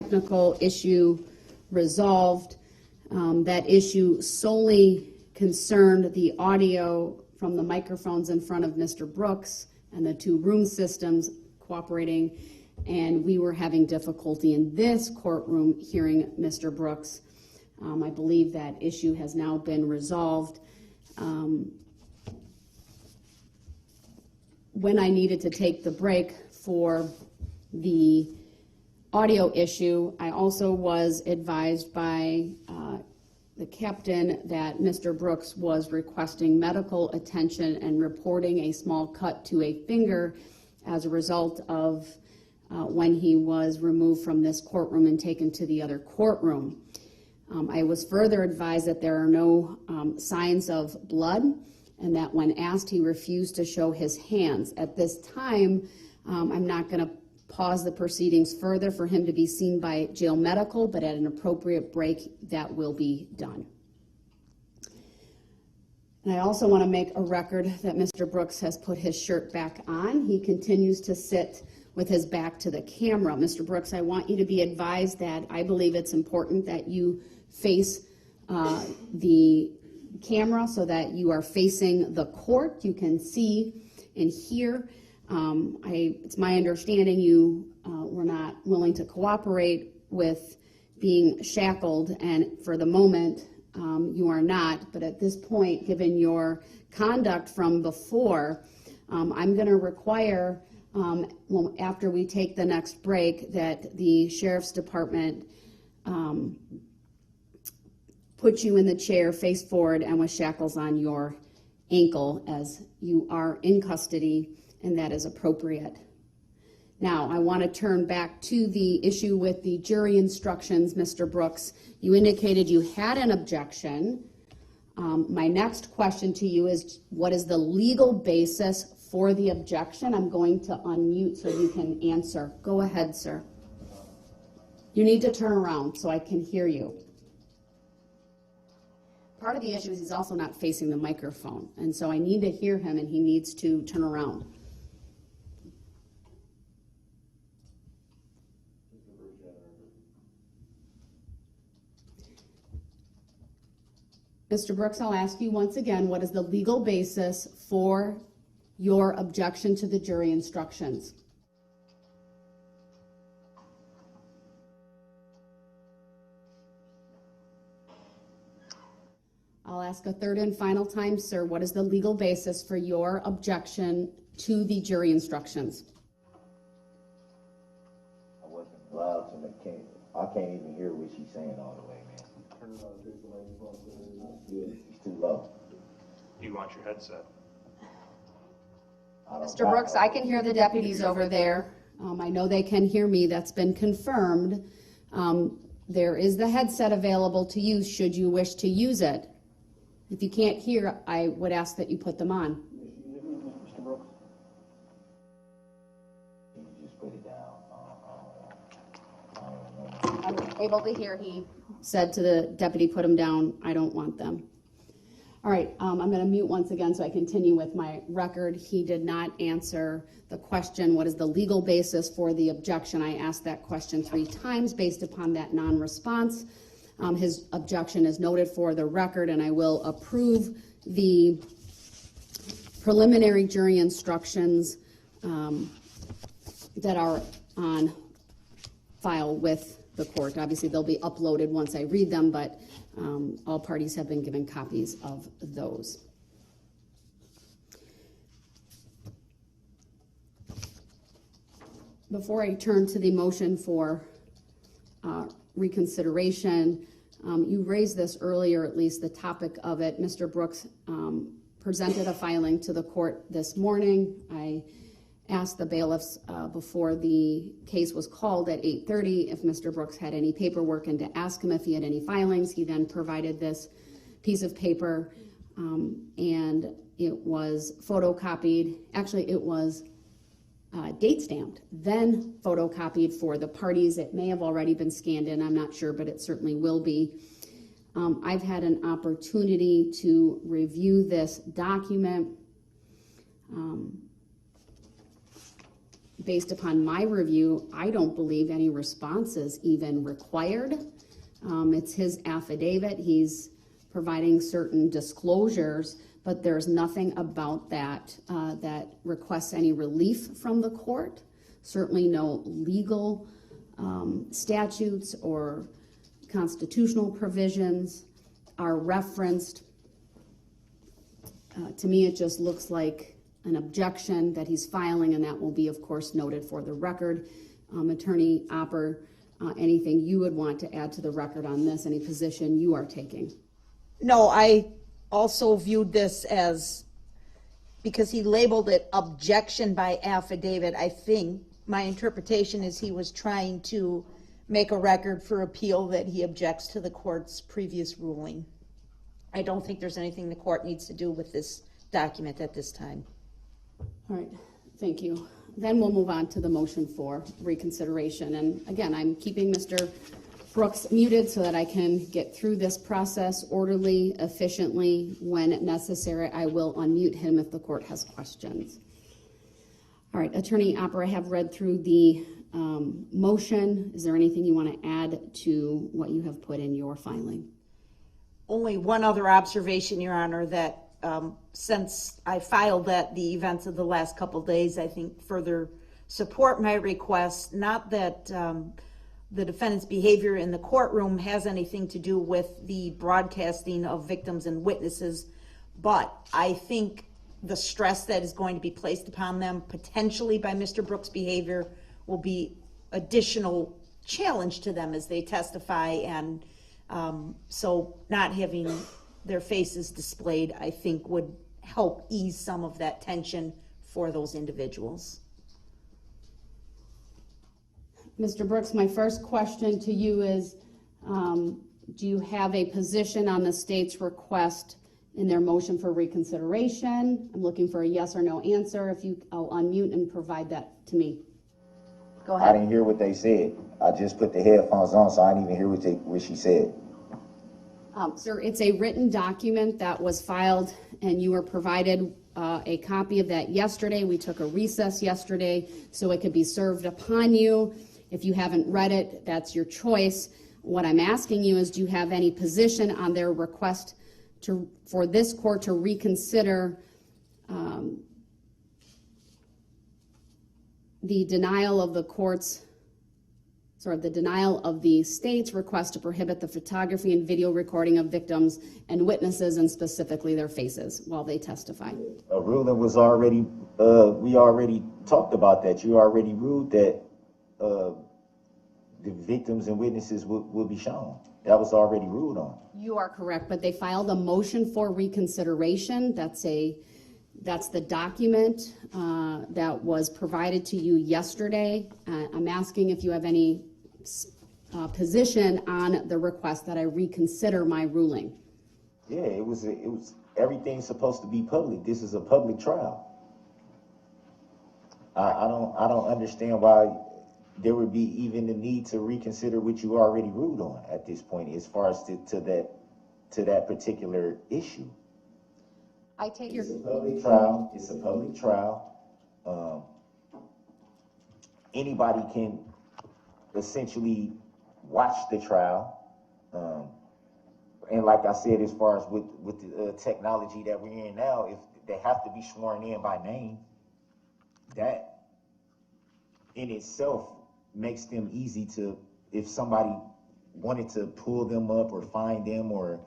technical issue resolved. That issue solely concerned the audio from the microphones in front of Mr. Brooks and the two room systems cooperating, and we were having difficulty in this courtroom hearing Mr. Brooks. I believe that issue has now been resolved. When I needed to take the break for the audio issue, I also was advised by the captain that Mr. Brooks was requesting medical attention and reporting a small cut to a finger as a result of when he was removed from this courtroom and taken to the other courtroom. I was further advised that there are no signs of blood, and that when asked, he refused to show his hands. At this time, I'm not going to pause the proceedings further for him to be seen by jail medical, but at an appropriate break, that will be done. And I also want to make a record that Mr. Brooks has put his shirt back on. He continues to sit with his back to the camera. Mr. Brooks, I want you to be advised that I believe it's important that you face the camera so that you are facing the court. You can see and hear. It's my understanding you were not willing to cooperate with being shackled, and for the moment you are not. But at this point, given your conduct from before, I'm going to require, after we take the next break, that the Sheriff's Department put you in the chair face forward and with shackles on your ankle, as you are in custody, and that is appropriate. Now, I want to turn back to the issue with the jury instructions. Mr. Brooks, you indicated you had an objection. My next question to you is, what is the legal basis for the objection? I'm going to unmute so you can answer. Go ahead, sir. You need to turn around so I can hear you. Part of the issue is he's also not facing the microphone, and so I need to hear him, and he needs to turn around. Mr. Brooks, I'll ask you once again, what is the legal basis for your objection to the jury instructions? I'll ask a third and final time, sir, what is the legal basis for your objection to the jury instructions? I wasn't allowed to make cable. I can't even hear what she's saying all the way, man. It's too low. Do you want your headset? Mr. Brooks, I can hear the deputies over there. I know they can hear me. That's been confirmed. There is the headset available to use should you wish to use it. If you can't hear, I would ask that you put them on. Mr. Brooks? You just put it down. I'm able to hear. He said to the deputy, put them down. I don't want them. All right, I'm going to mute once again so I continue with my record. He did not answer the question, what is the legal basis for the objection? I asked that question 3 times based upon that non-response. His objection is noted for the record, and I will approve the preliminary jury instructions that are on file with the court. Obviously, they'll be uploaded once I read them, but all parties have been given copies of those. Before I turn to the motion for reconsideration, you raised this earlier, at least the topic of it. Mr. Brooks presented a filing to the court this morning. I asked the bailiffs before the case was called at 8:30 if Mr. Brooks had any paperwork and to ask him if he had any filings. He then provided this piece of paper, and it was photocopied. Actually, it was date stamped, then photocopied for the parties. It may have already been scanned in, I'm not sure, but it certainly will be. I've had an opportunity to review this document. based upon my review, I don't believe any response is even required. It's his affidavit. He's providing certain disclosures, but there's nothing about that that requests any relief from the court. Certainly no legal statutes or constitutional provisions are referenced. To me, it just looks like an objection that he's filing, and that will be, of course, noted for the record. Attorney Opper, anything you would want to add to the record on this, any position you are taking? No, I also viewed this as, because he labeled it objection by affidavit, I think my interpretation is he was trying to make a record for appeal that he objects to the court's previous ruling. I don't think there's anything the court needs to do with this document at this time. All right, thank you. Then we'll move on to the motion for reconsideration. And again, I'm keeping Mr. Brooks muted so that I can get through this process orderly, efficiently. When necessary, I will unmute him if the court has questions. All right, Attorney Opper, I have read through the motion. Is there anything you want to add to what you have put in your filing? Only one other observation, Your Honor, that since I filed that, the events of the last couple of days, I think further support my request. Not that the defendant's behavior in the courtroom has anything to do with the broadcasting of victims and witnesses, but I think the stress that is going to be placed upon them potentially by Mr. Brooks' behavior will be additional challenge to them as they testify, and so not having their faces displayed, I think, would help ease some of that tension for those individuals. Mr. Brooks, my first question to you is, do you have a position on the state's request in their motion for reconsideration? I'm looking for a yes or no answer. If you, I'll unmute and provide that to me. Go I ahead. didn't hear what they said. I just put the headphones on, so I didn't even hear what she said. Sir, it's a written document that was filed, and you were provided a copy of that yesterday. We took a recess yesterday so it could be served upon you. If you haven't read it, that's your choice. What I'm asking you is, do you have any position on their request for this court to reconsider the denial of the denial of the state's request to prohibit the photography and video recording of victims and witnesses, and specifically their faces, while they testify? A ruling was already, we already talked about that. You already ruled that the victims and witnesses will be shown. That was already ruled on. You are correct, but they filed a motion for reconsideration. That's the document that was provided to you yesterday. I'm asking if you have any position on the request that I reconsider my ruling. Yeah, it was everything's supposed to be public. This is a public trial. I don't understand why there would be even the need to reconsider what you already ruled on at this point, as far as to that particular issue. I take your... It's a public trial. It's a public trial. Anybody can essentially watch the trial. And like I said, as far as with the technology that we're in now, if they have to be sworn in by name, that in itself makes them easy to, if somebody wanted to pull them up or find them or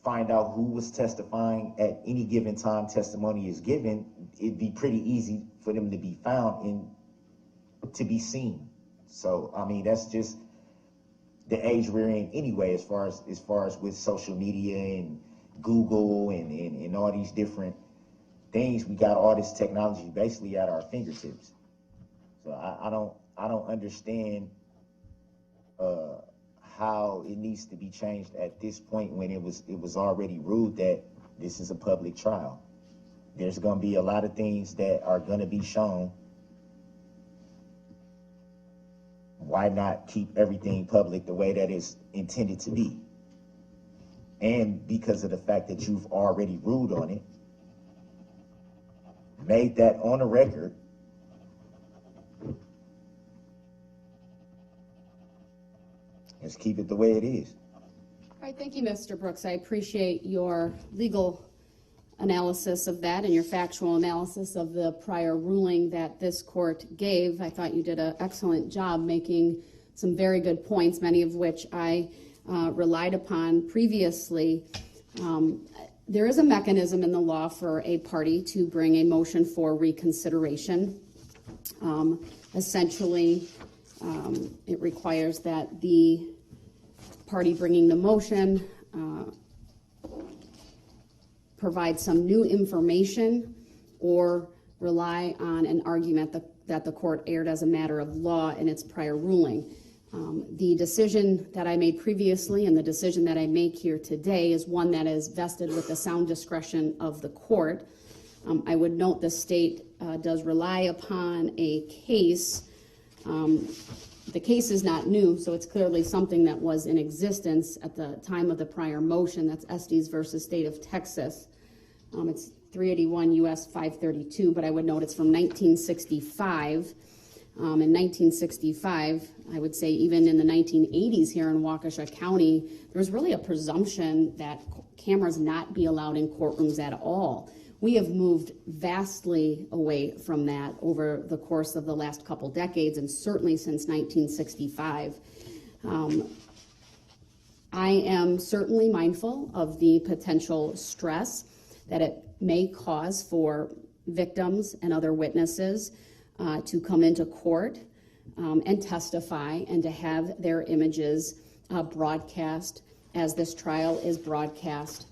find out who was testifying at any given time testimony is given, it'd be pretty easy for them to be found and to be seen. So, I mean, that's just the age we're in anyway, as far as with social media and Google and all these different things. We got all this technology basically at our fingertips. So I don't understand how it needs to be changed at this point when it was already ruled that this is a public trial. There's going to be a lot of things that are going to be shown. Why not keep everything public the way that it's intended to be? And because of the fact that you've already ruled on it, made that on a record, Let's keep it the way it is. All right, thank you, Mr. Brooks. I appreciate your legal analysis of that and your factual analysis of the prior ruling that this court gave. I thought you did an excellent job making some very good points, many of which I relied upon previously. There is a mechanism in the law for a party to bring a motion for reconsideration. Essentially, it requires that the party bringing the motion provide some new information or rely on an argument that the court aired as a matter of law in its prior ruling. The decision that I made previously and the decision that I make here today is one that is vested with the sound discretion of the court. I would note the state does rely upon a case. The case is not new, so it's clearly something that was in existence at the time of the prior motion. That's Estes versus State of Texas. It's 381 U.S. 532, but I would note it's from 1965. In 1965, I would say even in the 1980s here in Waukesha County, there was really a presumption that cameras not be allowed in courtrooms at all. We have moved vastly away from that over the course of the last couple decades, and certainly since 1965. I am certainly mindful of the potential stress that it may cause for victims and other witnesses to come into court and testify and to have their images broadcast as this trial is broadcast,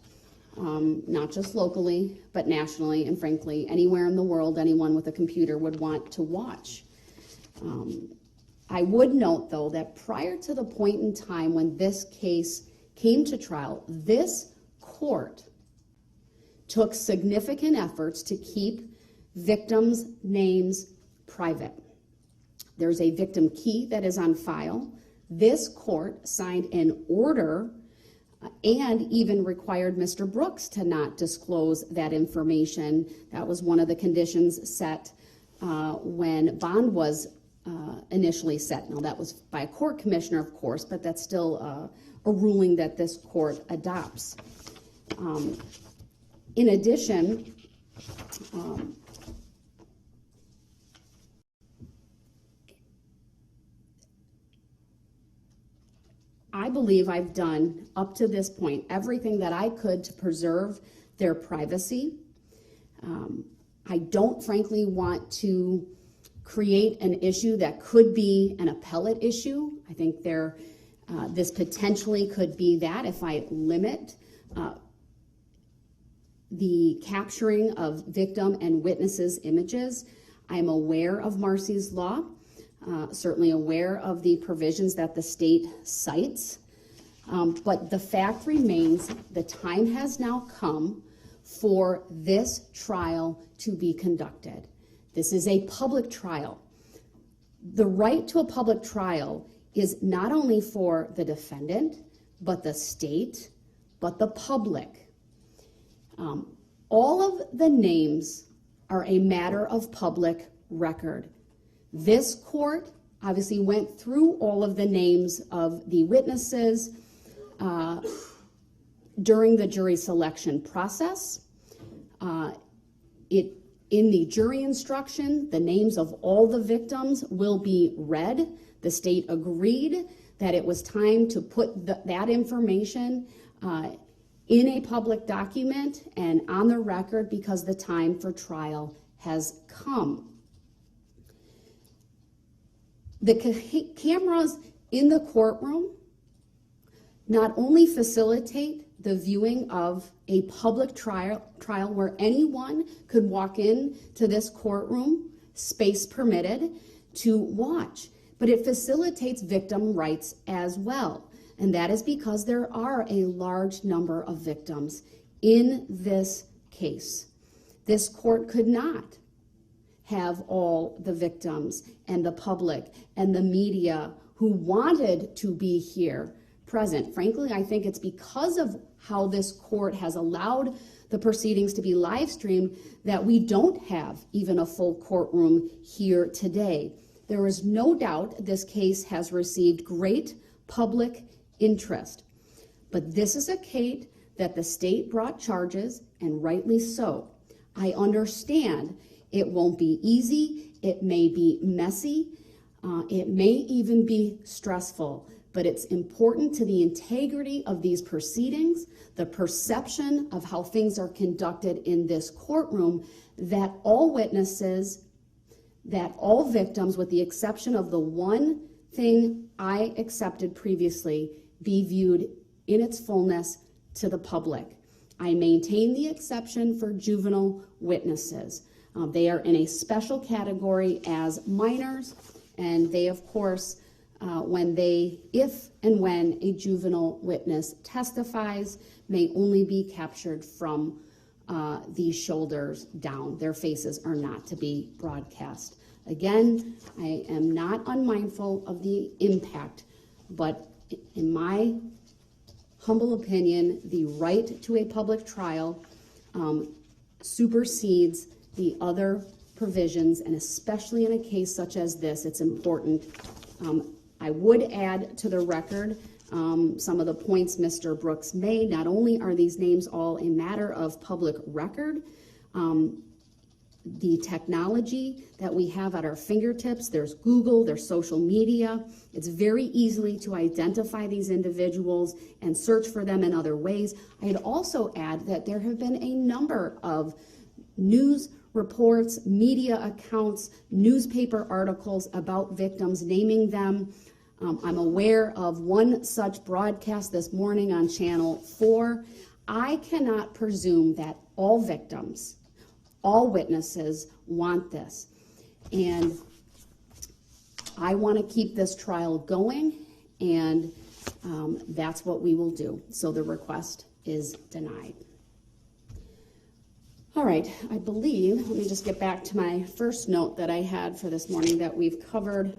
not just locally, but nationally, and frankly, anywhere in the world anyone with a computer would want to watch. I would note, though, that prior to the point in time when this case came to trial, this court took significant efforts to keep victims' names private. There's a victim key that is on file. This court signed an order and even required Mr. Brooks to not disclose that information. That was one of the conditions set when bond was initially set. Now, that was by a court commissioner, of course, but that's still a ruling that this court adopts. In addition, I believe I've done, up to this point, everything that I could to preserve their privacy. I don't, frankly, want to create an issue that could be an appellate issue. I think this potentially could be that if I limit the capturing of victim and witnesses' images. I'm aware of Marcy's law. Certainly aware of the provisions that the state cites, but the fact remains the time has now come for this trial to be conducted. This is a public trial. The right to a public trial is not only for the defendant, but the state, but the public. All of the names are a matter of public record. This court obviously went through all of the names of the witnesses during the jury selection process. In the jury instruction, the names of all the victims will be read. The state agreed that it was time to put that information in a public document and on the record because the time for trial has come. The cameras in the courtroom not only facilitate the viewing of a public trial where anyone could walk in to this courtroom, space permitted, to watch, but it facilitates victim rights as well. And that is because there are a large number of victims in this case. This court could not have all the victims and the public and the media who wanted to be here present. Frankly, I think it's because of how this court has allowed the proceedings to be live streamed that we don't have even a full courtroom here today. There is no doubt this case has received great public interest. But this is a case that the state brought charges, and rightly so. I understand it won't be easy, it may be messy, it may even be stressful, but it's important to the integrity of these proceedings, the perception of how things are conducted in this courtroom, that all witnesses, that all victims, with the exception of the one thing I accepted previously, be viewed in its fullness to the public. I maintain the exception for juvenile witnesses. They are in a special category as minors, and they, of course, if and when a juvenile witness testifies, may only be captured from the shoulders down. Their faces are not to be broadcast. Again, I am not unmindful of the impact, but in my humble opinion, the right to a public trial supersedes the other provisions, and especially in a case such as this, it's important. I would add to the record some of the points Mr. Brooks made. Not only are these names all a matter of public record, the technology that we have at our fingertips, there's Google, there's social media. It's very easily to identify these individuals and search for them in other ways. I'd also add that there have been a number of news reports, media accounts, newspaper articles about victims, naming them. I'm aware of one such broadcast this morning on Channel 4. I cannot presume that all victims, all witnesses want this. And I want to keep this trial going, and that's what we will do. So the request is denied. All right, I believe, let me just get back to my first note that I had for this morning, that we've covered